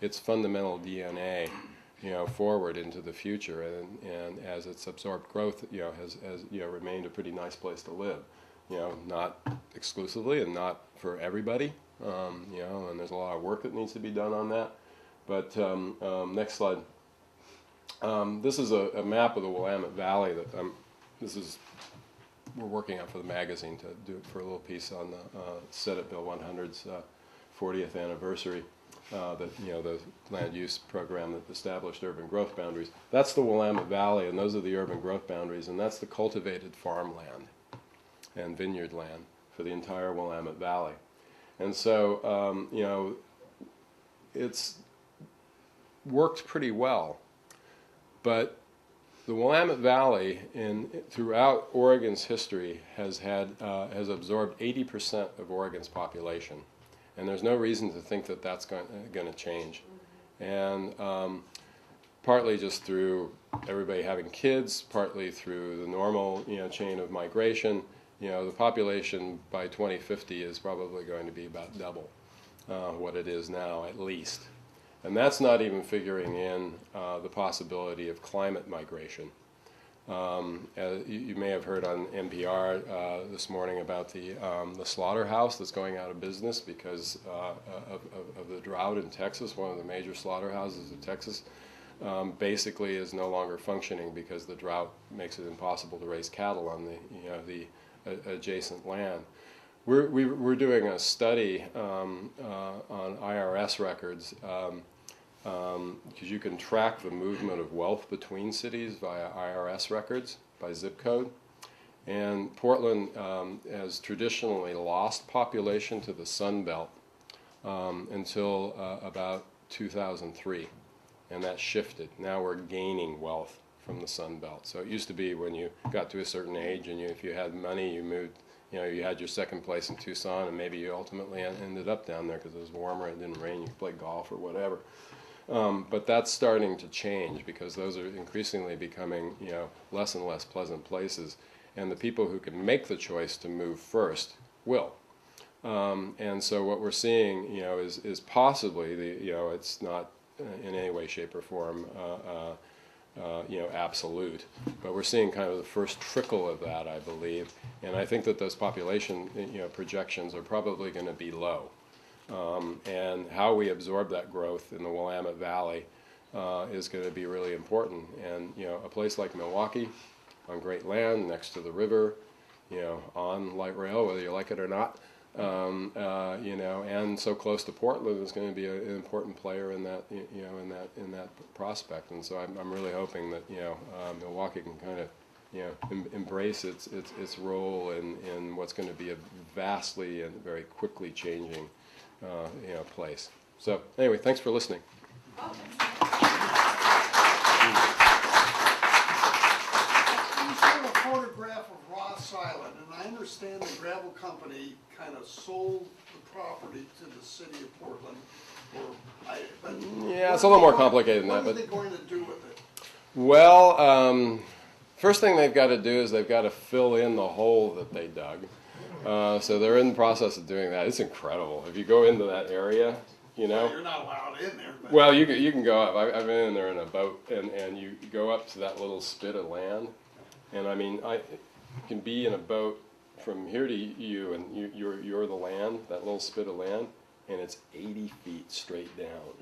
its fundamental DNA forward into the future, and as it's absorbed growth has remained a pretty nice place to live, not exclusively and not for everybody, and there's a lot of work that needs to be done on that. But next slide. This is a map of the Willamette Valley that we're working on for the magazine to do it for a little piece on the Senate Bill 100's 40th anniversary. The land use program that established urban growth boundaries. That's the Willamette Valley, and those are the urban growth boundaries, and that's the cultivated farmland and vineyard land for the entire Willamette Valley. And so, it's worked pretty well, but the Willamette Valley, throughout Oregon's history, has absorbed 80% of Oregon's population, and there's no reason to think that that's going to change. And partly just through everybody having kids, partly through the normal chain of migration, the population by 2050 is probably going to be about double what it is now, at least. And that's not even figuring in the possibility of climate migration. You may have heard on NPR this morning about the slaughterhouse that's going out of business because of the drought in Texas. One of the major slaughterhouses in Texas basically is no longer functioning because the drought makes it impossible to raise cattle on the adjacent land. We're doing a study on IRS records because you can track the movement of wealth between cities via IRS records by zip code. And Portland has traditionally lost population to the Sun Belt until about 2003, and that shifted. Now we're gaining wealth from the Sun Belt. So it used to be when you got to a certain age and if you had money, you moved, you had your second place in Tucson, and maybe you ultimately ended up down there because it was warmer and it didn't rain, you could play golf or whatever. But that's starting to change because those are increasingly becoming less and less pleasant places, and the people who can make the choice to move first will. And so what we're seeing is possibly it's not in any way, shape, or form absolute, but we're seeing kind of the first trickle of that, I believe, and I think that those population projections are probably going to be low. And how we absorb that growth in the Willamette Valley is going to be really important. And a place like Milwaukee, on great land, next to the river, on light rail, whether you like it or not, and so close to Portland is going to be an important player in that, in that prospect. And so I'm really hoping that Milwaukee can kind of embrace its role in what's going to be a vastly and very quickly changing place. So anyway, thanks for listening. You showed a photograph of Ross Island, and I understand the gravel company kind of sold the property to the city of Portland. Yeah, it's a little more complicated than that. What are they going to do with it? Well, first thing they've got to do is they've got to fill in the hole that they dug. So they're in the process of doing that. It's incredible. If you go into that area, Well, you're not allowed in there. But well, you can go up. I've been in there in a boat, and you go up to that little spit of land, and I mean, you can be in a boat from here to you, and you're the land, that little spit of land, and it's 80 feet straight down.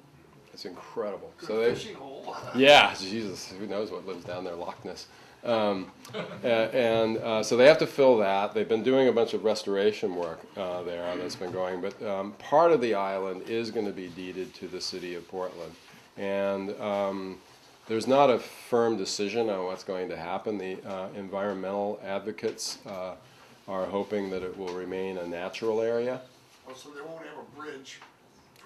It's incredible. good So they, fishing hole. yeah, Jesus, who knows what lives down there, Loch Ness. So they have to fill that. They've been doing a bunch of restoration work there that's been going, but part of the island is going to be deeded to the city of Portland. And there's not a firm decision on what's going to happen. The environmental advocates are hoping that it will remain a natural area. Oh, so they won't have a bridge.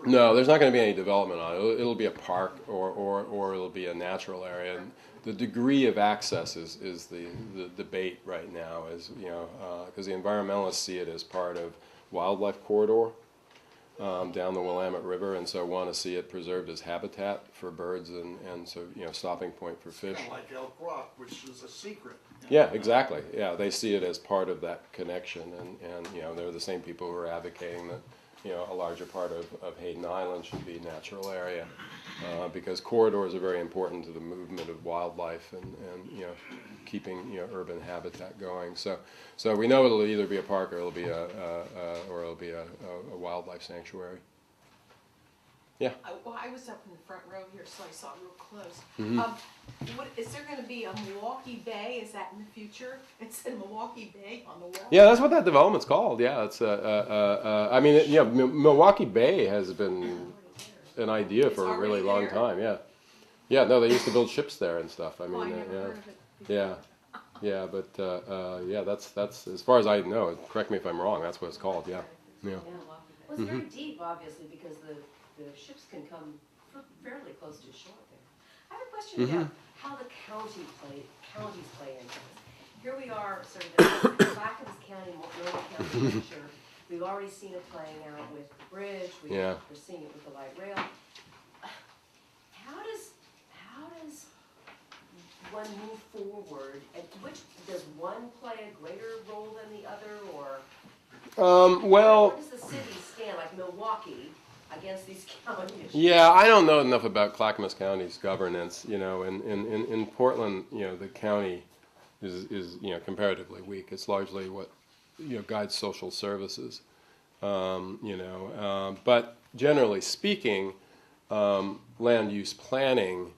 No, there's not going to be any development on it. It'll be a park or it'll be a natural area. And the degree of access is the debate right now, is, you know, because the environmentalists see it as part of wildlife corridor down the Willamette River, and so want to see it preserved as habitat for birds and so, you know, stopping point for fish. Kind of like Elk Rock, which is a secret. Yeah, exactly. Yeah, they see it as part of that connection, and you know, they're the same people who are advocating that, you know, a larger part of Hayden Island should be natural area, because corridors are very important to the movement of wildlife and you know, keeping, you know, urban habitat going. So we know it'll either be a park or it'll be a wildlife sanctuary. Yeah. Well, I was up in the front row here, so I saw it real close. Mm-hmm. What, is there going to be a Milwaukee Bay? Is that in the future? It's in Milwaukee Bay on the wall. Yeah, that's what that development's called. Yeah, it's I mean, you know, Milwaukee Bay has been an idea for a really long time. Yeah, yeah. No, they used to build ships there and stuff. I mean, I never heard of it before. yeah, but yeah, that's as far as I know. Correct me if I'm wrong. That's what it's called. Yeah, yeah. Well, it's very deep, obviously, because the ships can come fairly close to shore there. I have a question about how the counties play into this. Here we are, sort of in Clackamas County, Multnomah County picture. We've already seen it playing out with the bridge. We're seeing it with the light rail. How does one move forward? And does one play a greater role than the other, or? Well, where does the city stand, like Milwaukee, against these county issues? yeah, I don't know enough about Clackamas County's governance. You know, in Portland, you know, the county is you know, comparatively weak. It's largely what, you know, guides social services. You know, but generally speaking, land use planning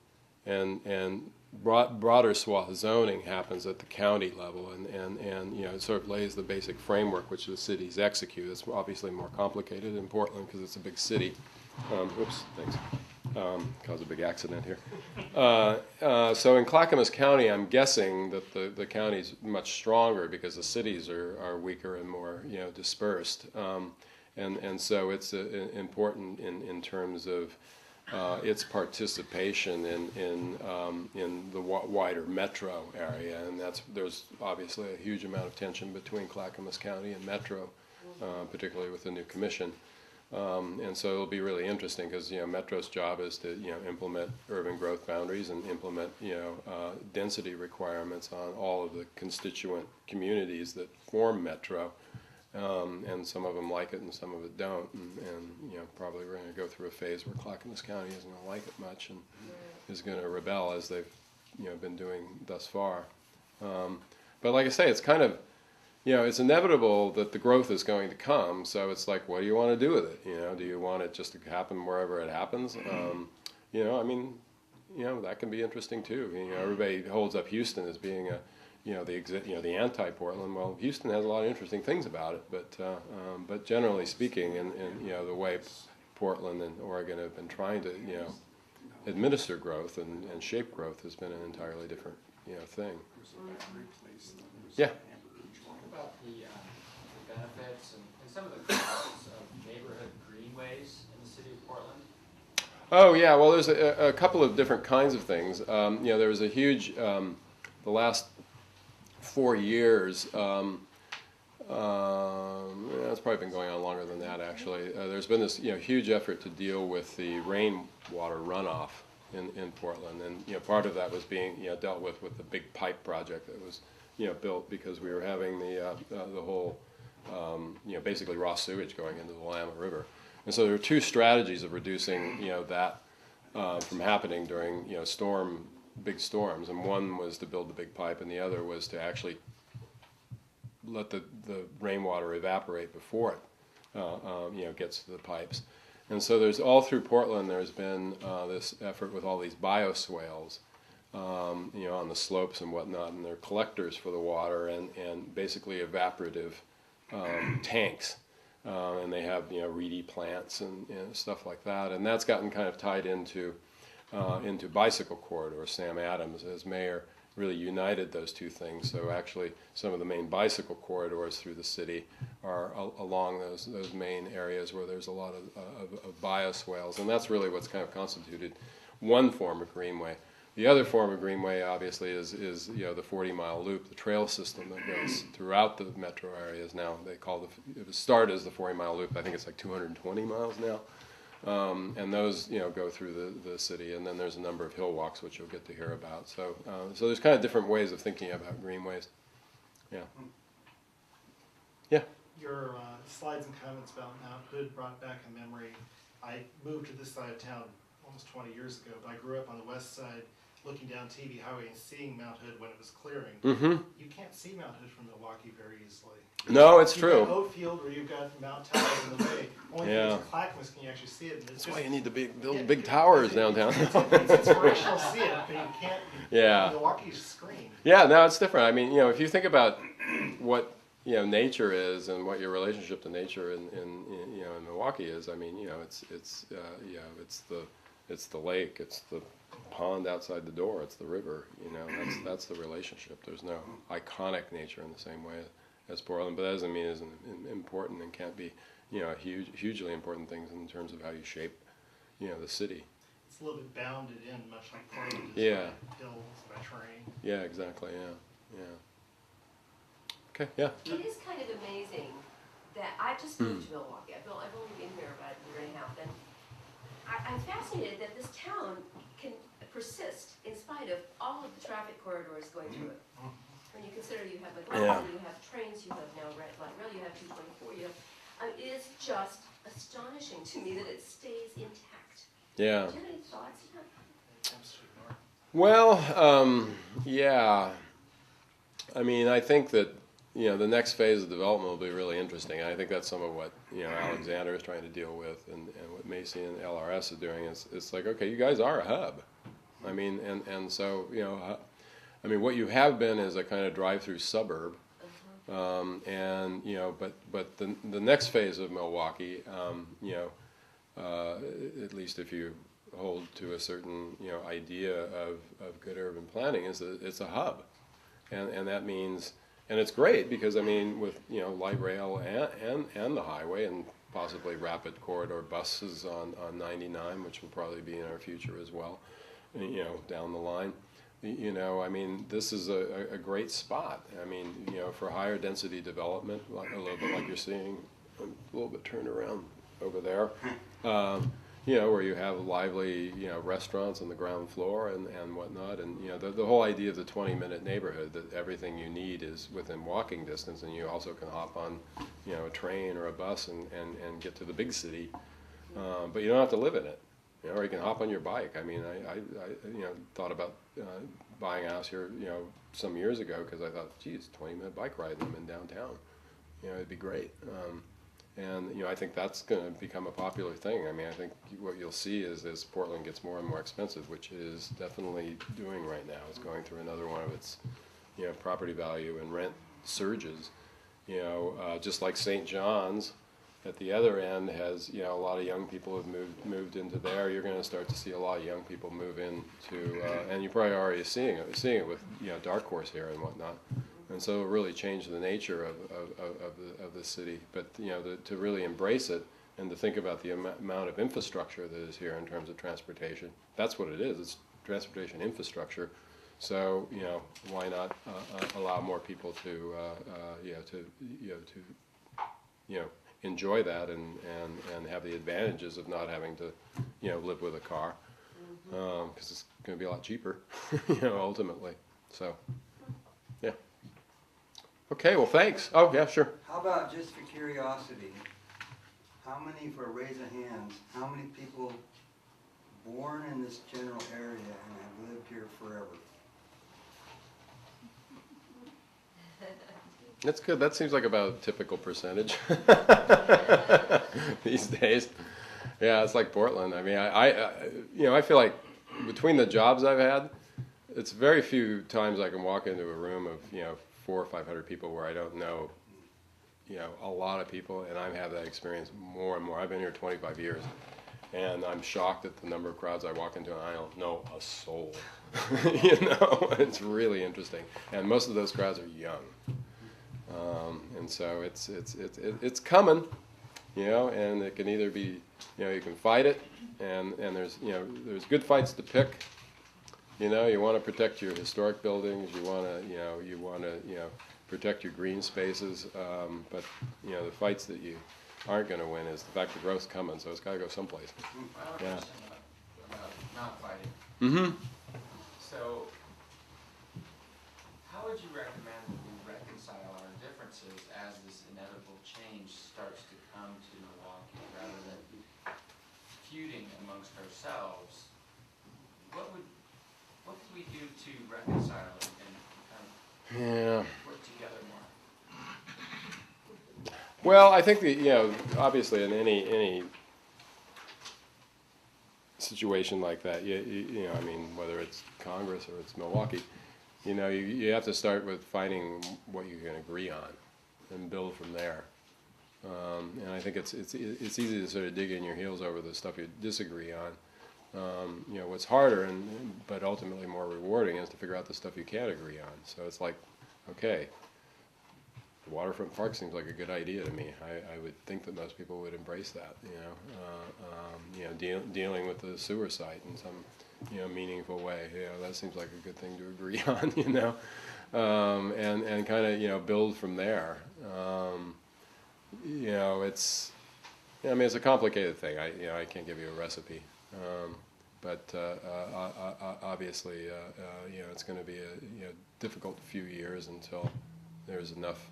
and broader swath zoning happens at the county level, and you know, it sort of lays the basic framework which the cities execute. It's obviously more complicated in Portland because it's a big city. Oops, thanks. Caused a big accident here. So in Clackamas County, I'm guessing that the county's much stronger because the cities are weaker and more, you know, dispersed, and so it's important in terms of its participation in the wider metro area, and there's obviously a huge amount of tension between Clackamas County and Metro, particularly with the new commission. And so it'll be really interesting because, you know, Metro's job is to, you know, implement urban growth boundaries and implement, you know, density requirements on all of the constituent communities that form Metro. And some of them like it and some of it don't, and you know, probably we're going to go through a phase where Clackamas County isn't going to like it much and is going to rebel, as they've, you know, been doing thus far. But like I say, it's kind of, you know, it's inevitable that the growth is going to come, so it's like, what do you want to do with it? You know, do you want it just to happen wherever it happens? You know, I mean, you know, that can be interesting too. You know, everybody holds up Houston as being a, you know, the anti-Portland. Well, Houston has a lot of interesting things about it, but generally speaking, and you know, the way Portland and Oregon have been trying to, you know, administer growth and shape growth has been an entirely different, you know, thing. Yeah. What about the benefits and some of the costs of neighborhood greenways in the city of Portland? Oh yeah, well, there's a couple of different kinds of things. You know, there was a huge, the last 4 years, it's probably been going on longer than that actually. There's been this, you know, huge effort to deal with the rainwater runoff in Portland, and you know, part of that was being, you know, dealt with the big pipe project that was, you know, built because we were having the whole, you know, basically raw sewage going into the Willamette River, and so there were two strategies of reducing, you know, that from happening during, you know, big storms, and one was to build the big pipe, and the other was to actually let the rainwater evaporate before it, you know, gets to the pipes. And so there's all through Portland. There's been this effort with all these bioswales, you know, on the slopes and whatnot, and they're collectors for the water and basically evaporative tanks, and they have, you know, reedy plants and stuff like that, and that's gotten kind of tied into bicycle corridors. Sam Adams, as mayor, really united those two things. So actually, some of the main bicycle corridors through the city are along those main areas where there's a lot of bioswales, and that's really what's kind of constituted one form of greenway. The other form of greenway, obviously, is the 40-mile loop, the trail system that goes throughout the metro areas now. They call it started as the 40-mile loop. I think it's like 220 miles now. And those, go through the city, and then there's a number of hill walks, which you'll get to hear about. So there's kind of different ways of thinking about greenways. Yeah. Yeah. Your slides and comments about Mount Hood brought back a memory. I moved to this side of town almost 20 years ago, but I grew up on the west side, looking down TV Highway and seeing Mount Hood when it was clearing. Mm-hmm. You can't see Mount Hood from Milwaukee very easily. No, it's You've true. got Oakfield, where you've got Mount Tower in the way. Only Yeah. thing is Clackamas can you actually see it. And it's That's why just, you need to build Yeah, big towers downtown. It's inspirational to see it, but you can't. Yeah. Milwaukee's screen. Yeah, no, it's different. I mean, if you think about what nature is and what your relationship to nature in Milwaukee is, I mean, it's the lake, it's the pond outside the door, it's the river. That's the relationship. There's no iconic nature in the same way as Portland, but that doesn't mean it isn't important and can't be hugely important things in terms of how you shape the city. It's a little bit bounded in, much like Portland is Yeah. by hills, by terrain. Yeah, exactly. Yeah. Okay. Yeah. It is kind of amazing that I just moved to Milwaukee. I've only been here about a year and a half, and I'm fascinated that this town can persist in spite of all of the traffic corridors going through it. When you consider you have McCall, you have trains, you have now light rail, you have 224, it is just astonishing to me that it stays intact. Yeah. Do you have any thoughts? Well, yeah. I mean, I think that the next phase of development will be really interesting. And I think that's some of what Alexander is trying to deal with, and what Macy and LRS are doing. It's like, okay, you guys are a hub. I mean, and so I mean, what you have been is a kind of drive-through suburb, and but the next phase of Milwaukee, at least if you hold to a certain idea of good urban planning, is that it's a hub, and that means, and it's great because I mean with light rail and the highway and possibly rapid corridor buses on 99, which will probably be in our future as well, down the line. I mean, this is a great spot. I mean, for higher density development, like a little bit like you're seeing, a little bit turned around over there, where you have lively, restaurants on the ground floor and whatnot, and the whole idea of the 20-minute neighborhood, that everything you need is within walking distance, and you also can hop on, a train or a bus and get to the big city, but you don't have to live in it. Or you can hop on your bike. I mean, I thought about buying a house here, some years ago because I thought, geez, 20-minute bike ride and I'm in downtown. It'd be great. And I think that's going to become a popular thing. I mean, I think what you'll see is as Portland gets more and more expensive, which it is definitely doing right now, it's going through another one of its, property value and rent surges. Just like St. John's. At the other end has, a lot of young people have moved into there. You're going to start to see a lot of young people move into, and you're probably already seeing it with, Dark Horse here and whatnot. And so it'll really change the nature of the city. But, to really embrace it and to think about the amount of infrastructure that is here in terms of transportation, that's what it is. It's transportation infrastructure. So, why not allow more people to enjoy that and have the advantages of not having to, live with a car, because it's going to be a lot cheaper, ultimately. So, yeah. Okay, well, thanks. Oh, yeah, sure. How about, just for curiosity, how many, for a raise of hands, how many people born in this general area and have lived here forever? That's good. That seems like about a typical percentage these days. Yeah, it's like Portland. I mean, I feel like between the jobs I've had, it's very few times I can walk into a room of 400 or 500 people where I don't know, a lot of people, and I've had that experience more and more. I've been here 25 years, And I'm shocked at the number of crowds I walk into, and I don't know a soul. You know, it's really interesting. And most of those crowds are young. And so it's coming, you know, and it can either be, you know, you can fight it, and there's, you know, there's good fights to pick. You know, you want to protect your historic buildings, you want to, you know, protect your green spaces, but, you know, the fights that you aren't going to win is the fact the growth's coming, so it's got to go someplace. I have a Yeah. question about not fighting. Mm-hmm. So, how would you recommend that we reconcile our differences as this inevitable change starts to come to Milwaukee, rather than feuding amongst ourselves? What could we do to reconcile it and kind of work together more? Well, I think that, you know, obviously in any situation like that, you know, I mean, whether it's Congress or it's Milwaukee, you know, you have to start with finding what you can agree on and build from there. And I think it's easy to sort of dig in your heels over the stuff you disagree on. You know, what's harder but ultimately more rewarding is to figure out the stuff you can't agree on. So it's like, okay, the Waterfront Park seems like a good idea to me. I would think that most people would embrace that. You know, dealing with the sewer site in some, you know, meaningful way. You know, that seems like a good thing to agree on. You know, and kind of, you know, build from there. You know, it's, I mean, it's a complicated thing. I can't give you a recipe. But obviously, you know, it's going to be a difficult few years until there's enough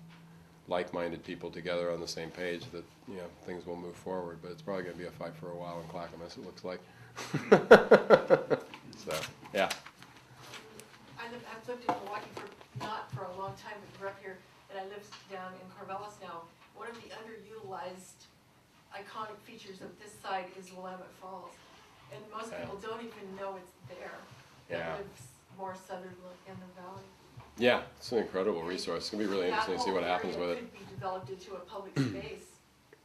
like-minded people together on the same page that, you know, things will move forward. But it's probably going to be a fight for a while in Clackamas, it looks like. So, yeah. I've lived in Milwaukee not for a long time, but grew up here, and I live down in Corvallis now. One of the underutilized iconic features of this side is Willamette Falls. And most people don't even know it's there. Yeah. That lives more southerly in the valley. Yeah, it's an incredible resource. It's going to be really interesting to see what happens with it. That whole area could be developed into a public space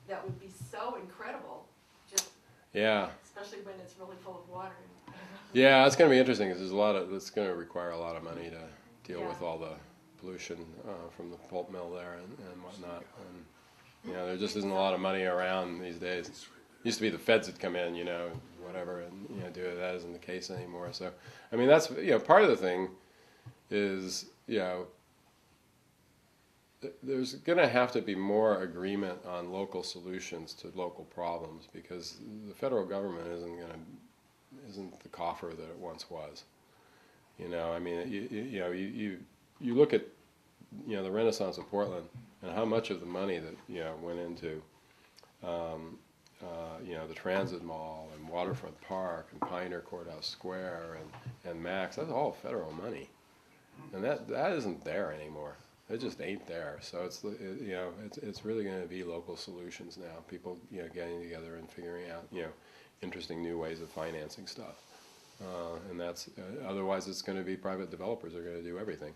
that would be so incredible, just Yeah. especially when it's really full of water. Yeah, it's going to be interesting because it's going to require a lot of money to deal with all the pollution from the pulp mill there and whatnot. And, you know, there just isn't a lot of money around these days. It used to be the feds would come in, you know, whatever, and, you know, do it. That isn't the case anymore. So, I mean, that's, you know, part of the thing is, you know, there's going to have to be more agreement on local solutions to local problems, because the federal government isn't the coffer that it once was. You know, I mean, you look at, you know, the Renaissance of Portland and how much of the money that, you know, went into you know, the Transit Mall and Waterfront Park and Pioneer Courthouse Square and Max. That's all federal money, and that isn't there anymore. It just ain't there. So it's, you know, it's really going to be local solutions now. People, you know, getting together and figuring out, you know, interesting new ways of financing stuff. And that's otherwise it's going to be private developers are going to do everything.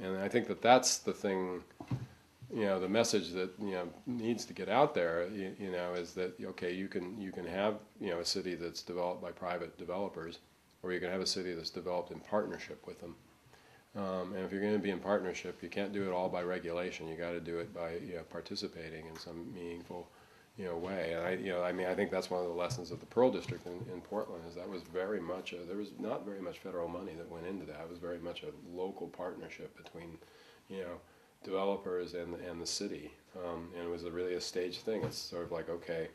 And I think that's the thing. You know, the message that, you know, needs to get out there, you know, is that, okay, you can have, you know, a city that's developed by private developers, or you can have a city that's developed in partnership with them. And if you're going to be in partnership, you can't do it all by regulation. You got to do it by, you know, participating in some meaningful, you know, way. And I think that's one of the lessons of the Pearl District in Portland, is that was very much there was not very much federal money that went into that. It was very much a local partnership between, you know, developers and the city, and it was really a staged thing. It's sort of like, okay,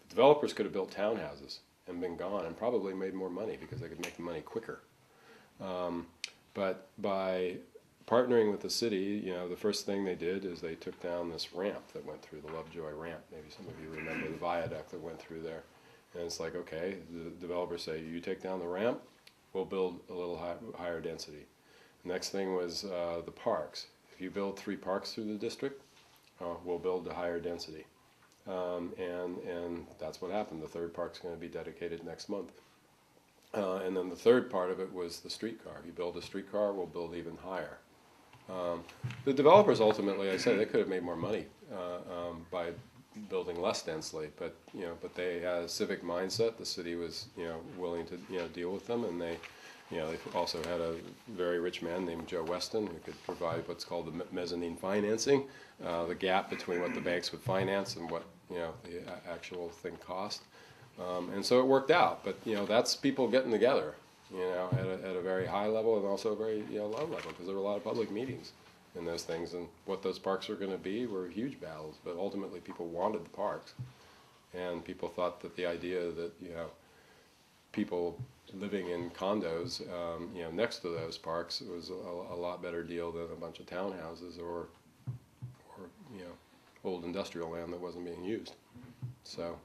the developers could have built townhouses and been gone and probably made more money because they could make the money quicker. But by partnering with the city, you know, the first thing they did is they took down this ramp that went through, the Lovejoy ramp. Maybe some of you remember the viaduct that went through there. And it's like, okay, the developers say, you take down the ramp, we'll build a little higher density. The next thing was the parks. If you build 3 parks through the district, we'll build the higher density. And that's what happened. The 3rd park's going to be dedicated next month. And then the 3rd part of it was the streetcar. If you build a streetcar, we'll build even higher. The developers ultimately, I said, they could have made more money by building less densely, but but they had a civic mindset. The city was willing to deal with them, and they also had a very rich man named Joe Weston who could provide what's called the mezzanine financing, the gap between what the banks would finance and what the actual thing cost, and so it worked out. But that's people getting together, at a very high level and also a very low level, because there were a lot of public meetings in those things, and what those parks were going to be were huge battles. But ultimately, people wanted the parks, and people thought that the idea that people living in condos, next to those parks was a lot better deal than a bunch of townhouses or old industrial land that wasn't being used. So